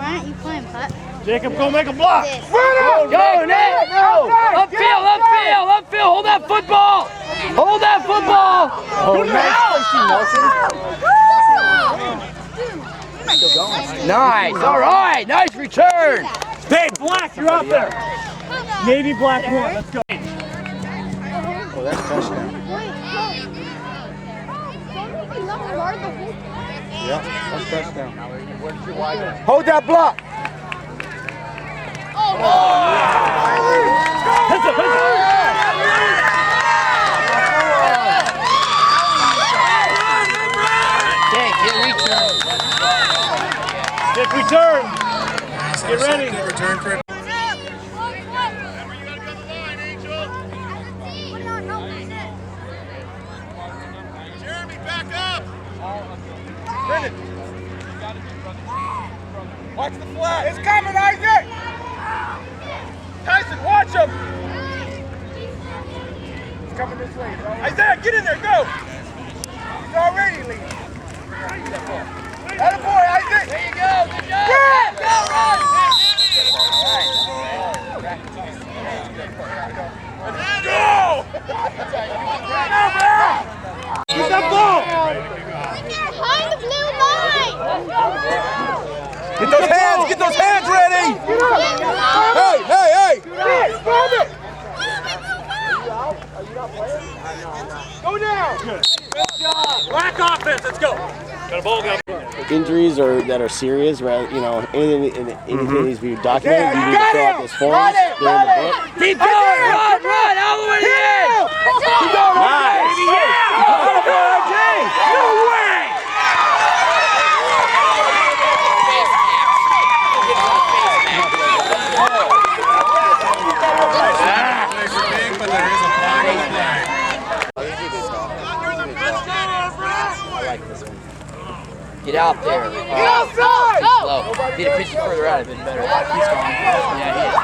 Bryant, you playing putt? Jacob, go make a block. Go, Nick! Go! Upfield, upfield, upfield! Hold that football! Hold that football! Oh, nice. Nice, all right, nice return. Hey, Black, you're out there. Navy Black 1, let's go. Oh, that's a touchdown. Yeah, that's a touchdown. Hold that block. Okay, get return. Get return. Get ready. Return for it. Jeremy, back up. Brendan. Watch the flag. It's coming, Isaac. Tyson, watch him. It's coming this way. Isaiah, get in there, go. He's already leading. Attaboy, Isaac. There you go, good job. Go, Ron. Let's go. Keep that ball. Behind the blue line! Get those hands ready. Hey, hey, hey. Go down. Good job. Black offense, let's go. Got a ball down. Injuries that are serious, right? You know, anything needs to be documented. You need to fill out those forms. They're in the book. Keep going, run, all the way to the end. Keep going, Nice. No way! But there is a flag on the flag. Get out there. Get outside! Go! Slow. Need to pitch it further out, it'd been better. He's gone. Yeah, he is.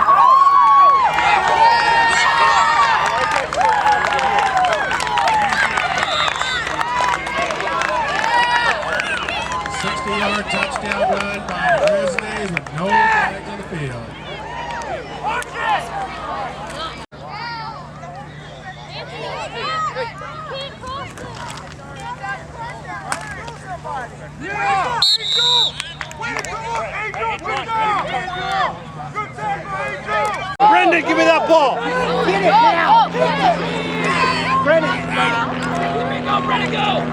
60-yard touchdown run by Grizzlies with no flags on the field. Brendan, give me that ball. Get it now! Brendan. Go, Brennan, go!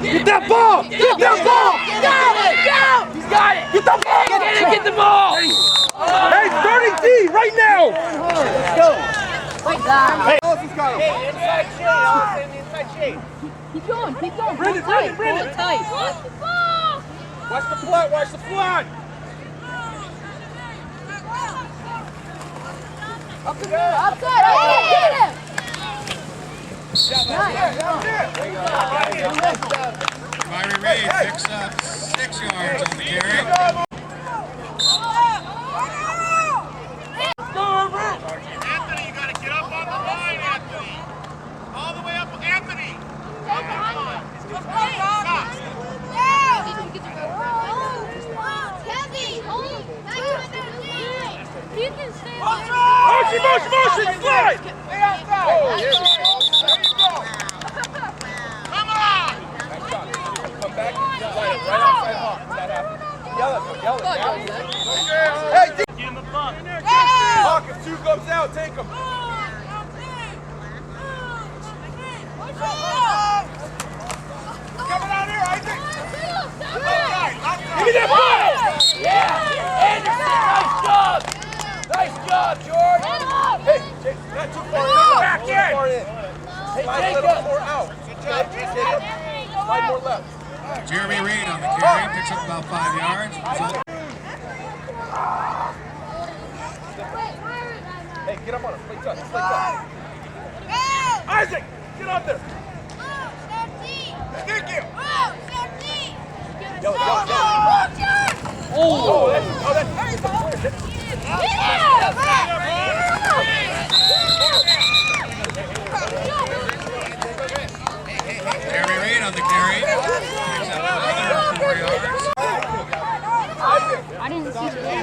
Get that ball. Get that ball. Got it! He's got it! Get the ball. Get the ball! Hey, 30D right now. Let's go. Hey. Inside shade. Keep going, keep going. Brendan. Hold it tight. Watch the flood, watch the flood. Upside, get him! Myrie Reed picks up 6 yards on the carry. Anthony, you got to get up on the line, Anthony. All the way up, Anthony. You can stay there. Motion, slide. Stay outside. Oh, here we go. There you go. Come on! Come back and slide it right outside Hawk. That happens. Yell it down. Hey, Get him the buck. Hawk, if 2 comes out, take him. Coming out here, Isaac. Give me that ball. Yeah! Anderson, nice job, George! Hey, Jake, not too far in. Back in. Hey, slide a little more out. Good job, Jacob. Slide more left. Jeremy Reed on the carry, picks up about 5 yards. Hey, get up on it. Play touch. Isaac, get up there. Stick him. Yell it. Oh, that's Jeremy Reed on the carry, picks up another 4 yards. I didn't see that.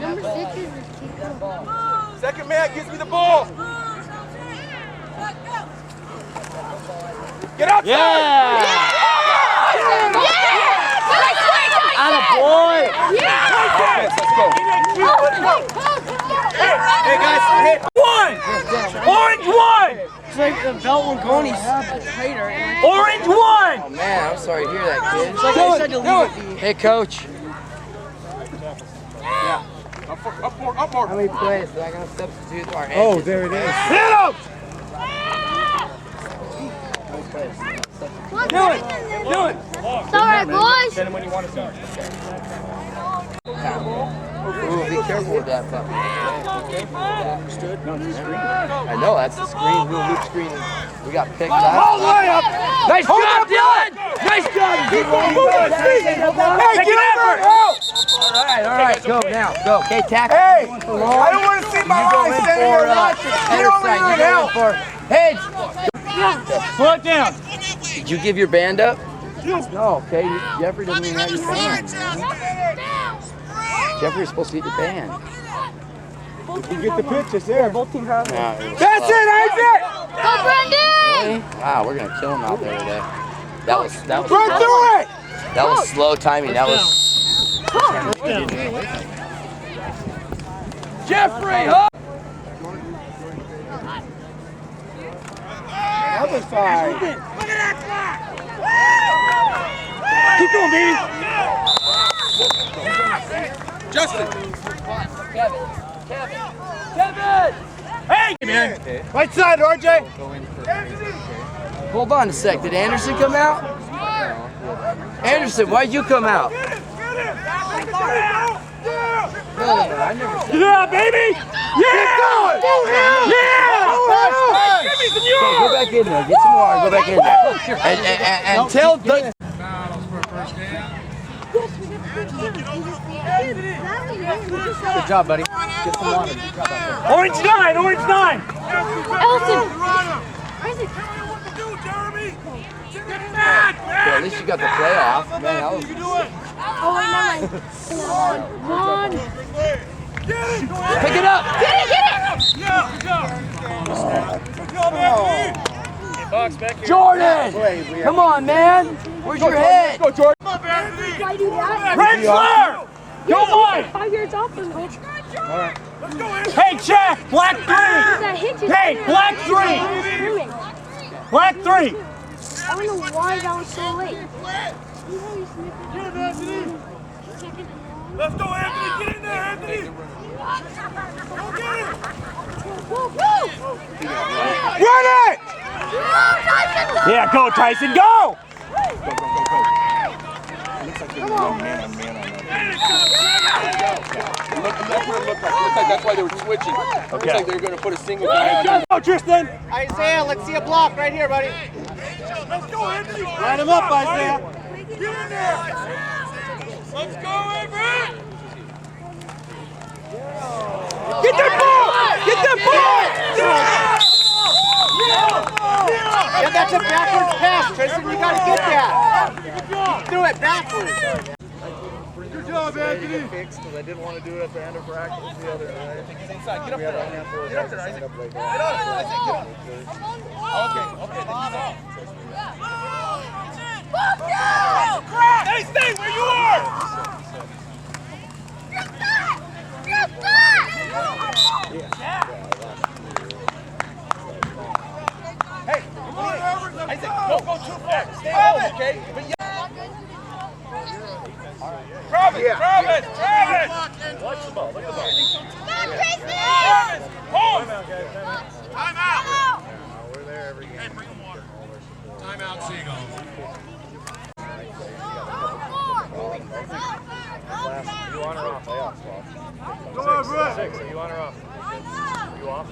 Number 6 is the kicker. Second man gives me the ball. Get outside. Yeah! Atta boy! Let's go. Hey guys, hit. One! Orange one! It's like the Beltwin-Coney's traitor. Orange one! Oh man, I'm sorry to hear that, kid. It's like I said to leave it. Hey, coach. Up more. How many plays did I got to substitute our Oh, there it is. Hit him! Do it! It's alright, boys! Send him when you want to start. Ooh, be careful with that puppy. Understood? No, it's a screen. I know, that's the screen. We'll loop screen. We got picked All up. the way up! Nice job, Dylan! Nice job! Keep on moving! Hey, get over! All right, go now. Go. Okay, tackle. Hey! I I don't want to see my eyes standing here watching. Get over here and help! Heads! Slow it down. Did you give your band up? No, okay. Jeffrey doesn't even have your band, man. Jeffrey's supposed to get the band. You get the pitch, it's there. That's That's it, Isaac! Go, Brendan! Really? Wow, we're gonna kill him out there today. That was Run through it! that was slow timing. That was Jeffrey. Huh? Other side. Keep going, baby. Justin. Kevin. Hey, man. Right side, RJ. Hold on a sec. Did Anderson come out? Anderson, why'd you come out? No, I never said. Yeah, baby. Yeah. Okay, go back in there. Get some water. Go back in there. And tell the. Good job, buddy. Get some water. Good job out there. Orange 9, orange 9. Elton! Okay, at least you got the playoff. Man, that was. Oh, wait, no. Pick it up. Get it! Jordan! Come on, man. Where's your head? Go, Jordan. Why do that? Rensler. Go on. 5 yards off the coach. Hey, Jack. Black 3. Hey, black 3. Black 3. I don't know why that was so late. Let's go, Anthony. Get in there, Anthony. Go get it. Run it. Yeah, go, Tyson. Go. That's what it looked like. It looked like that's why they were switching. It looks like they were going to put a single guy. Go, Tristan. Isaiah, let's see a block right here, buddy. Let's go, Anthony. Line him up, Isaiah. Get in there. Let's go, Everett. Get that ball. Get that ball. Yeah, that's a backwards pass, Tristan. You gotta get that. You threw it backwards. Good job, Anthony. Because I didn't want to do it at the end of practice the other day. He's inside. Get up there. Get up there, Isaac. Get up, Isaac. Get up. Okay, this is all. Hey, stay where you are. Hey, Isaac, don't go too far. Stay home, okay? But Travis. Watch the ball. Look at the ball. Travis, home. Time out. we're there every game. Hey, bring him water. Time out, Seagulls. You on or off? Playoffs, Go, Everett. 6. Are you on or off? Are you off?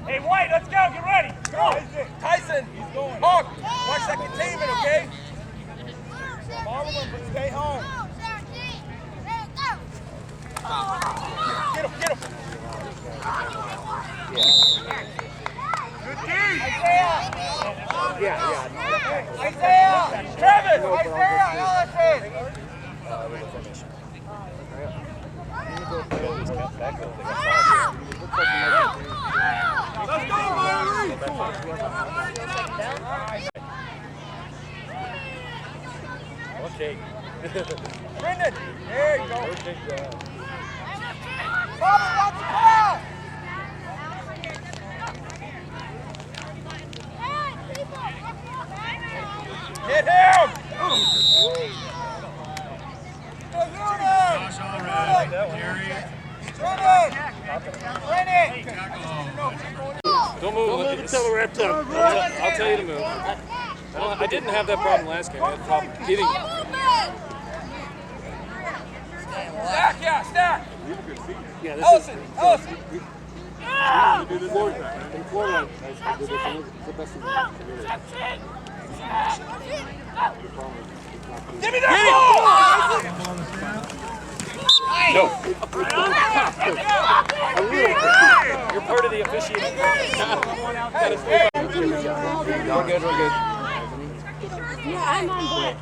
Hey, White, let's go. Get ready. Go. Tyson, he's going. Hawk, watch that containment, okay? Follow him, but stay home. Get him. Good D. Isaiah! Travis! Isaiah, LSA. Let's go, Myrie! Okay. Brendan, there you go. Okay, yeah. Bobby wants the ball! Hit him! Don't move until we're up. I'll tell you to move. I didn't have that problem last game. I had a problem getting. Stack, yeah, stack! Yeah, Ellison! the floor one. I did this. It's the best thing. Give me that ball! No. You're part of the officiating. We're good. Yeah, I'm on board.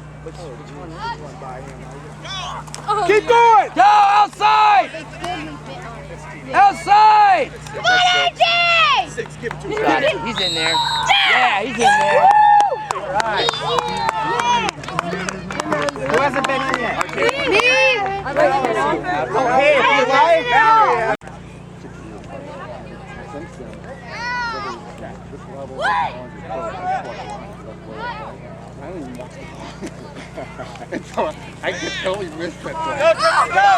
Keep going! Go outside! Outside! Come on, AJ! He's in there. Yeah, he's in there. Who hasn't been in yet? Me! Okay, if you like. I could totally miss that. Go!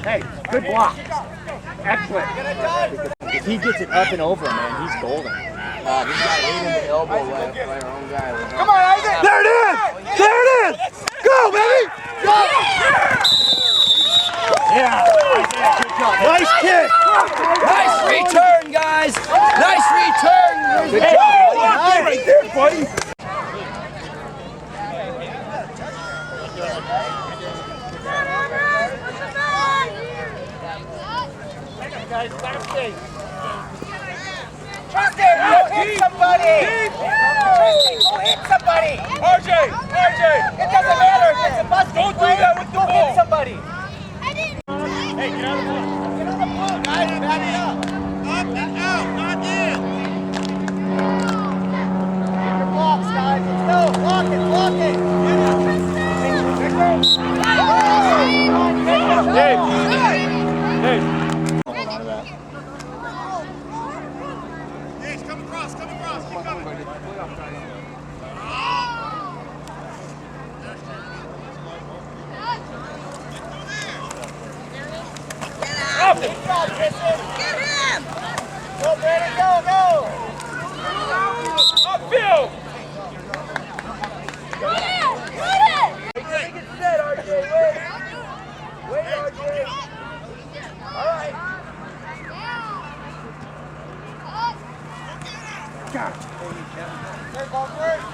Hey, good block. Excellent. If he gets it up and over, man, he's golden. This guy leaning the elbow left by our own guy. Come on, Isaac! There it is! There it is! Go, baby! Go! Yeah. Nice kick! Nice return, guys! Nice return! Good job, buddy. Right there, buddy! Tristan, go hit somebody! Tristan, go hit somebody! RJ! It doesn't matter if it's a busted Don't do play. that with the Go ball. hit somebody! Hey, get out of the ball. Get on the ball, guys! Back it up! Up and out, not in. Get your blocks, guys! Let's go! Block it! Hey, come across. Keep coming. Get him! Go, Brandon, go! Upfield. Make it set, RJ. Wait, RJ. All right. Third ball first.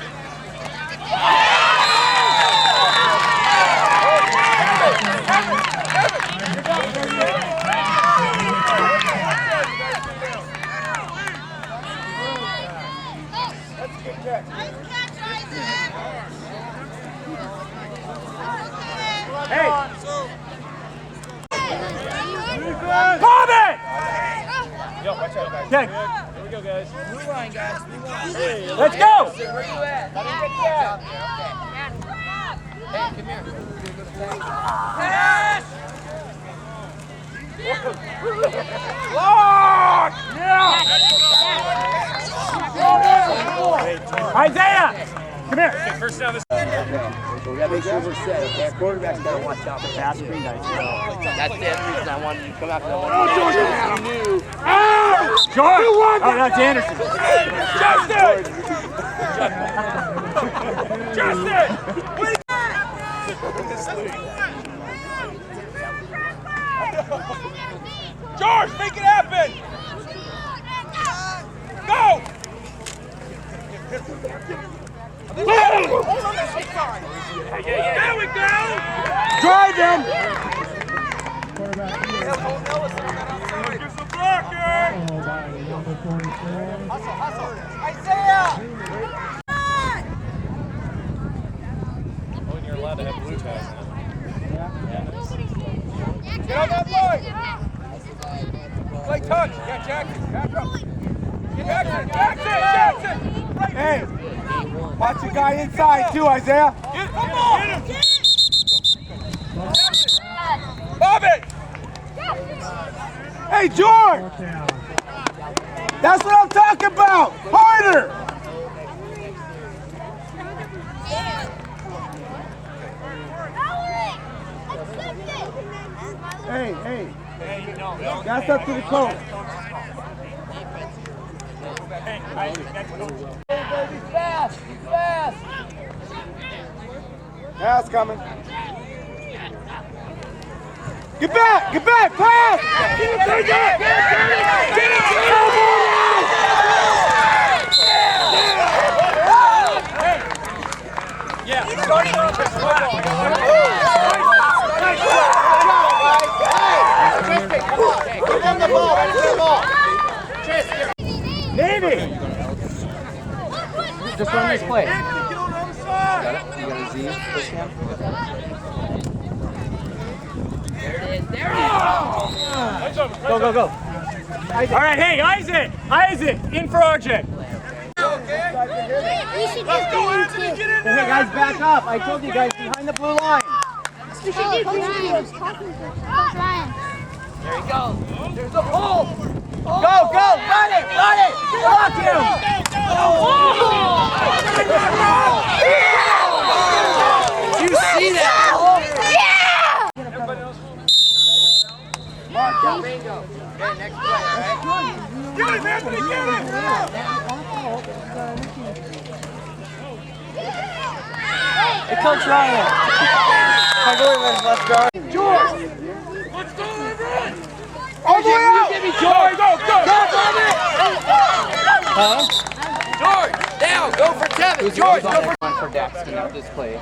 Hey! Bobby! Yo, watch out, guys. Okay, Here we go, guys. Blue line, guys. Blue line. let's go! Where you at? Let him get that. Hey, come here. Pass! Lock! Yeah! Isaiah! Come here! First down. So we gotta make sure we're set. Okay, our quarterback's gotta watch out for pass screen nights. That's the reason I wanted you to come out there. You knew. George! Oh, that's Anderson. George, make it happen! Go! There we go! Drive him! Get some blocking! Hustle! Isaiah! Oh, in your left. allowed to have blue ties now. Get on that line. Play touch. Yeah, Jackson. Back up. Jackson. Right. Hey, watch the guy inside too, Isaiah. Get him. Bob it. Hey, George. That's what I'm talking about. Harder. Hey. That's up to the coach. He's fast. Pass coming. Get back, pass! Navy! Just run this play. Get on the other side. You got a Z? Push him. Go. All right, hey, Isaac, in for RJ. We should just do it too. Hey guys, back up. I told you guys, behind the blue line. We should do Ryan. Ryan. There he goes. There's a hole. Go, run it! Block him! Did you see that? Mark, bingo. Okay, next play, all right? Get him, Anthony, get him. Hey, Coach Ryan. Let's go. George! Let's go, Everett. All the way out! Give me George. Go. George, down. Go for Kevin. George, go for. One for Dax to know this play.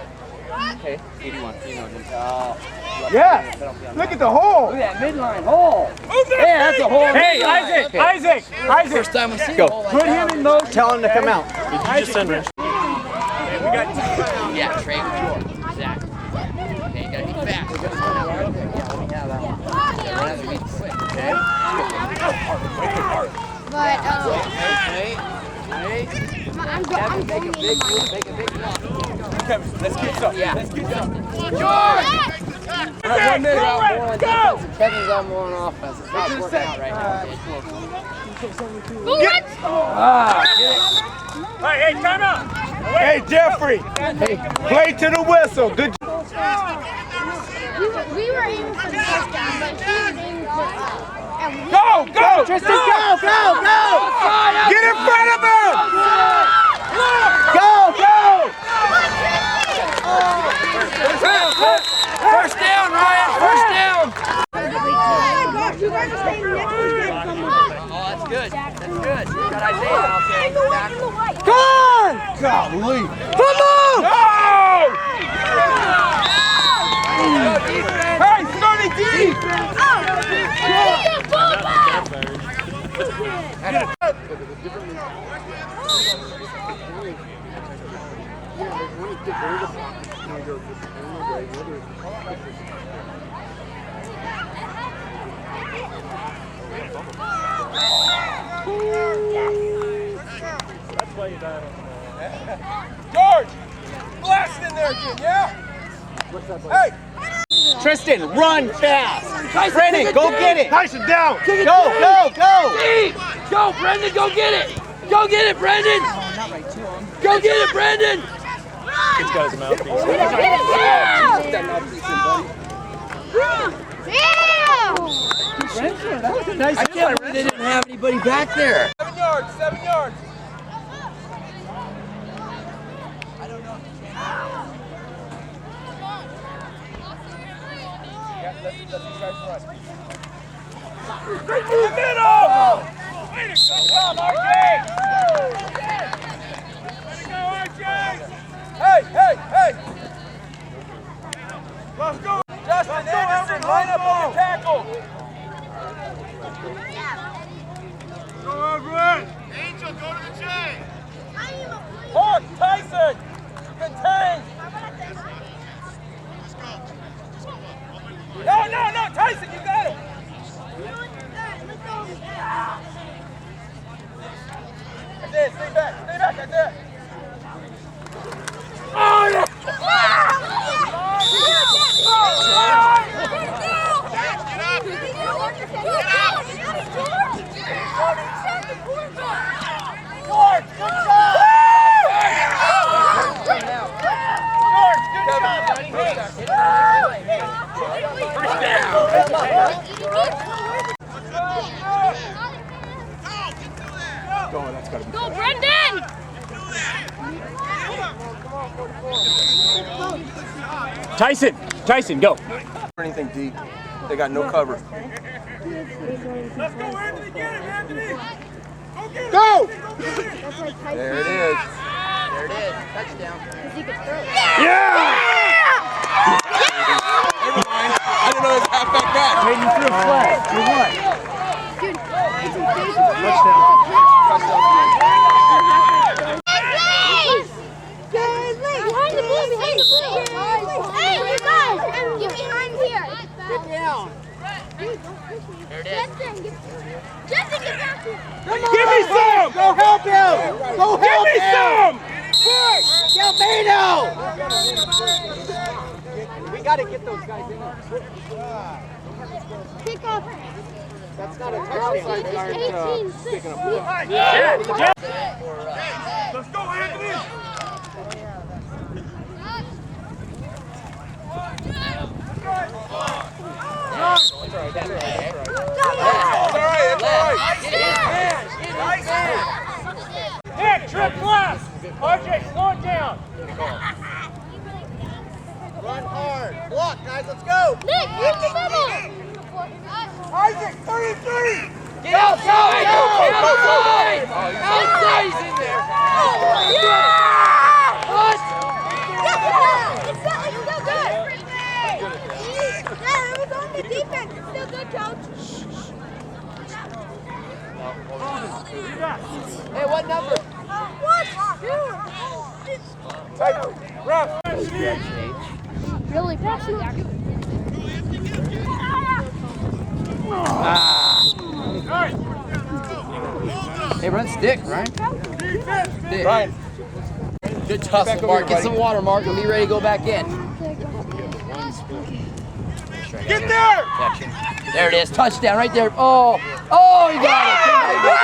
Okay, 81. You know him. Yeah! Look at the hole! Look at that midline hole. Move that. Yeah, that's a hole. Hey, Isaac. First time we see a hole like Put that. him in motion. Tell him to come out. Did you just send Rich? Yeah, trade with George. Exactly. Okay, you gotta be fast. Yeah, let me have that one. Yeah, run out of the weeds. Okay? But Wait. I'm going Make a big move. Kevin, let's keep up. Yeah. George. 1 minute out more on defense and Kevin's out more on offense. It's not working out right now. Okay, Hey, time out. Hey, Jeffrey! Play to the whistle. Good job. we were aiming for the first down, but he was aiming for Go! Tristan, go! Get in front of him! Go! First down, Ryan. First down. You guys are staying next to him. Oh, that's good. Got Isaiah out there. Back. Come on! Golly! Come on! Hey, Sonny D! George, blast in there again, yeah? Hey! Tristan, run fast! Brennan, go get it! Tyson down. Go! Go, Brendan. Go get it. Go get it, Brendan. Go get it, Brendan. He's got his mouthpiece. I can't believe they didn't have anybody back there. 7 yards, 7 yards. Let's these guys run. Straight through the middle! Way to go, RJ! Way to go, RJ! Hey! Let's go! Justin Anderson, line up on your tackle! Go, Everett! Angel, go to the J! Hawk, Tyson! Contain! it. Stay back. Stay back. That's it. Oh, yeah. Go, Brendan! Tyson, go. Anything deep. They got no cover. Let's go, Anthony. Get him, Anthony. Go! There it is. There it is. Touchdown. Yeah! Never mind. I didn't know it was halfback back. Hey, you threw a flag. You won. Dude, it's behind the blue, behind the blue. Hey, you guys, get behind here. Get down. There it is. Justin, get back here. Give me some! Go help him! Go Give help me him! some! Galvino! We got to get those guys in there. Pick up. That's not a touchdown. Guys aren't picking up. Let's go, Anthony. Nick, trip left! RJ, slow it down! Run hard. Block, guys. Let's go. Nick, use the middle. Isaac, 33. Get outside! Outside! Outside's in there! What? It's still good. Yeah, it was on the defense. It's still good, coach. Hey, what number? Really passing back. Hey, run stick, Ryan. Stick. Ryan. Good tussle, Mark. Get some water, Mark, and be ready to go back in. Get there. There it is. Touchdown right there. Oh, you got it.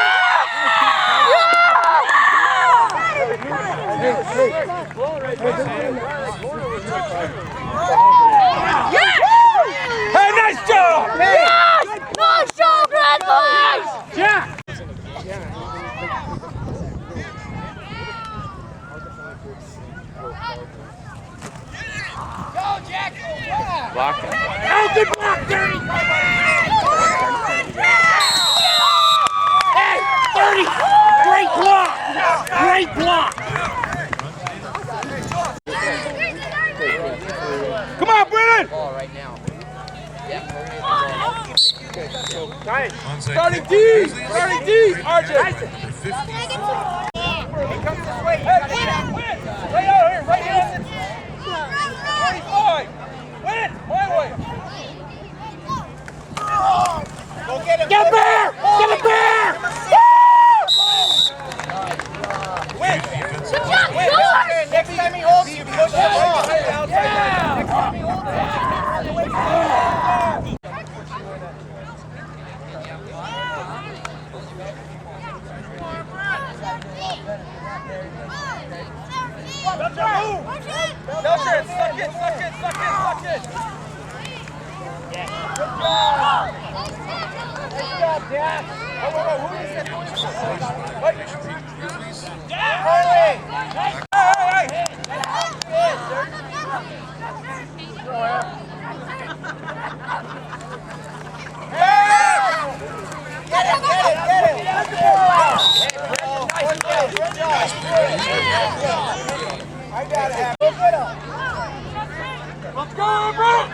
Hey, nice job! Yes! Nice job, Red Boys! Jack! Blocking. Oh, good block, Dirty! Hey, 30! Great block! Great block! Come on, Brennan! Ball right now. Starting deep. Starting deep. RJ. He comes this way. You got to get out. Right out here. Right here. 45. Win. My way. Go get him. Get there! Get it there! Win. Good job, Win. George! Next time he holds you, push him off. Next time he holds you. Belcher, suck it. Good job. Nice job, Dad. Oh, who is it? Wait. Harley. Get it. Good job. I got it. Let's go, Everett!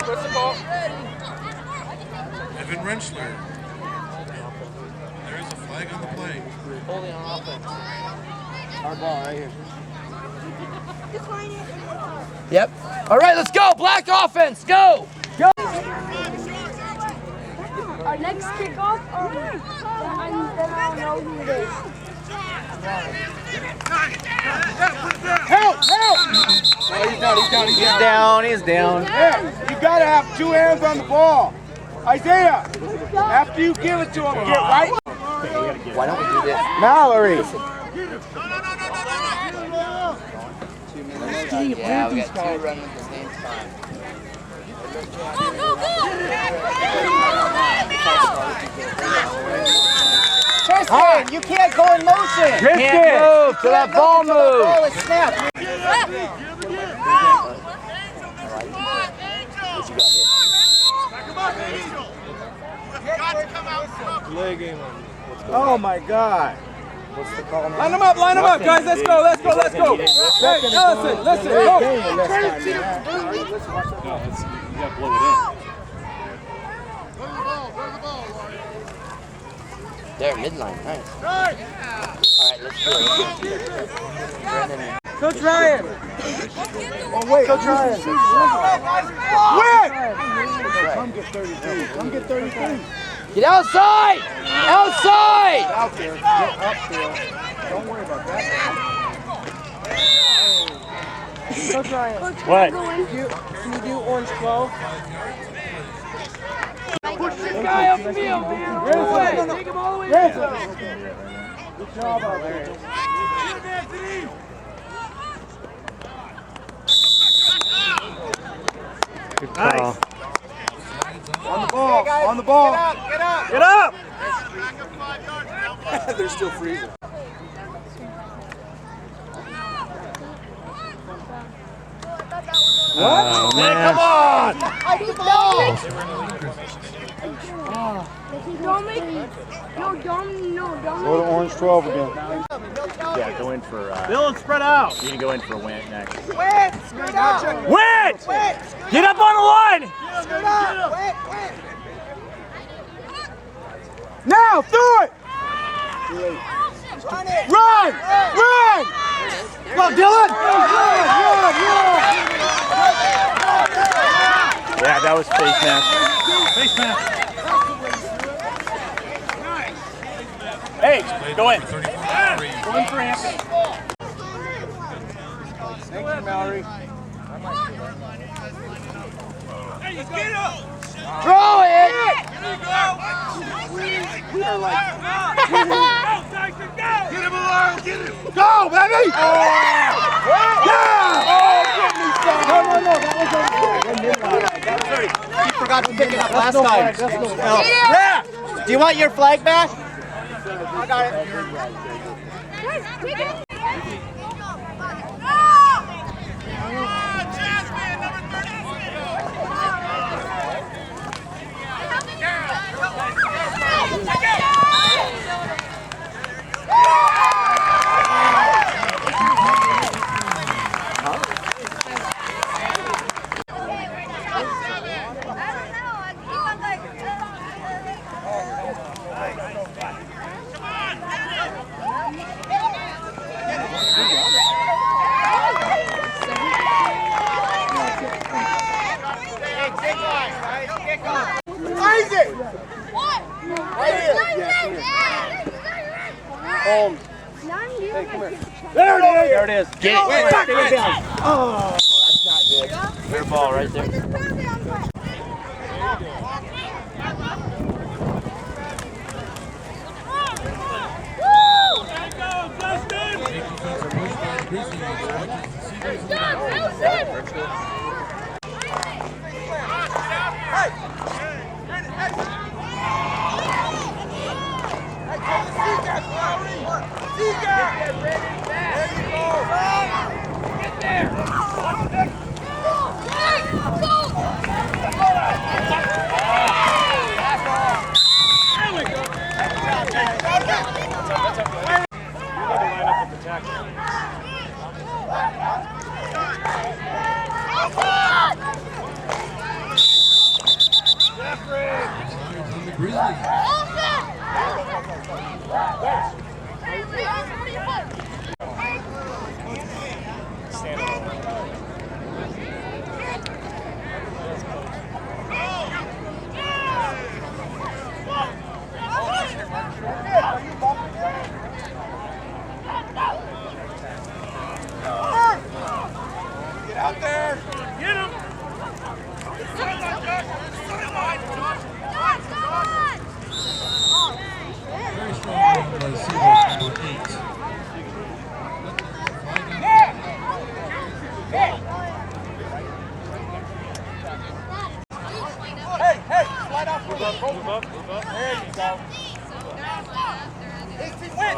What's the ball? Evan Rensselaer. There's a flag on the play. Holding on offense. Our ball right here. Yep. All right, let's go. Black offense. Go. Go. Our next kickoff, then I'll know who it is. Help! Help! He's down. Hey, you gotta have two hands on the ball. Isaiah, after you give it to him, get right. Why don't we do this? Mallory. Yeah, we got two running at the same time. Tristan, you can't go in motion. Tristan, move to that ball move. Ball is snapped. Oh my God. Line them up, guys. Let's go. Hey, Ellison, listen, go. You gotta blow it in. There, midline, nice. Alright, let's do it. Brendan. Coach Ryan. Oh wait, Coach Ryan. Win! Come get 33. Come get 33. Get outside. Outside. Out there. Get up there. Don't worry about that. Coach Ryan. What? Can you do orange 12? Push this guy upfield, man. Take him all the way Good down. job out there. Good call. On the ball. On the ball. Get up! They're still freezing. Oh, man. Come on! Don't Go to orange 12 again. Yeah, go in for. Bill and spread out. You can go in for a win next. Win! Get up on the line! Now, do it! Run! Run! Go, Dylan! Yeah, that was face mask. Face mask. Hey, go in. Go in for Hampton. Thank you, Mallory. Throw it. We are like... Get him, Malone! Get him! Go, baby! Yeah! Oh, give me some! No, that was he forgot to pick it up last time. Yeah! Do you want your flag back? I got it. Jasmine, number Holmes. Hey, come here. There it is. Get it. Wait, down. Oh, that's not good. Fair ball right there. Grizzlies. Get out there. Get him! Very strong run by the Seagulls, number 8. Hey, slide off. Move up. There you go. Win.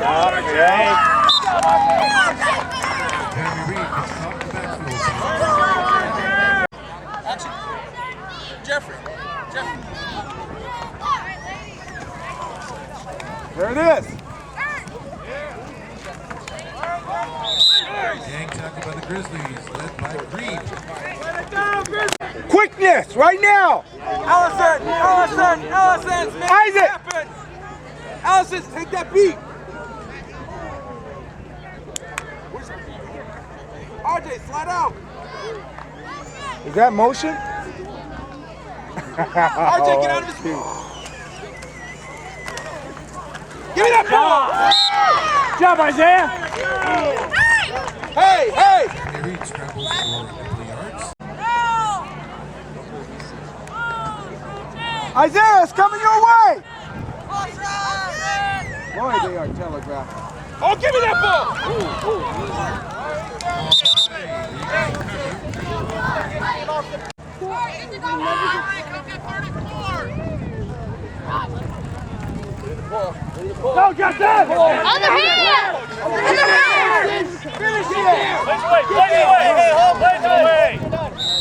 On the left. Jeremy Reed gets off the backfield. Jeffrey. There it is. Gang tackled by the Grizzlies, led by Reed. Quickness, right now. Allison, man. Isaac. Allison, take that beat. RJ, slide out. Is that motion? RJ, get out of his feet. Give me that ball. Good job, Isaiah. Hey. Jeremy Reed scrambles for a couple of yards. Isaiah, it's coming your way. Boy, they are telegraphed. Oh, give me that ball. Go, Justin! Other hand! Finish it.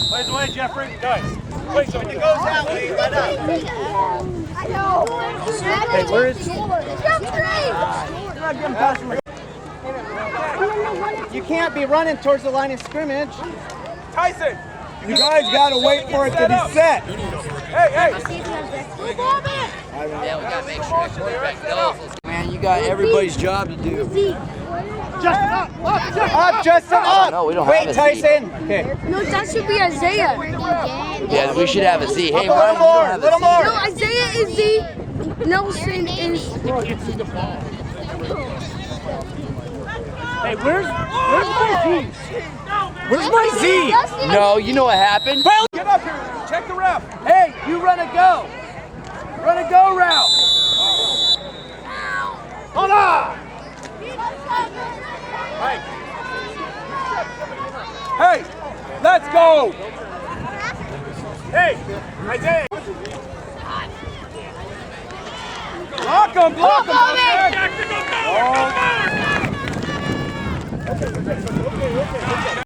Plays away, Jeffrey. Guys. Wait, so it goes that way. Hey, where is You can't be running towards the line of scrimmage. Tyson. You guys got to wait for it to be set. Hey. Yeah, we gotta make sure the quarterback knows. Man, you got everybody's job to do. Up, Justin, up. No, we don't Wait, have a Tyson. Okay. No, that should be Isaiah. Yeah, we should have a Z. Hey, A little more, little more. No, Isaiah is Z. Nelson is. Hey, where's my Z? Where's my Z? No, you know what happened? Get up here. Check the ref. Hey, you run a go. Run a go route. Hold on. Hey, let's go. Hey, Isaiah. Block him.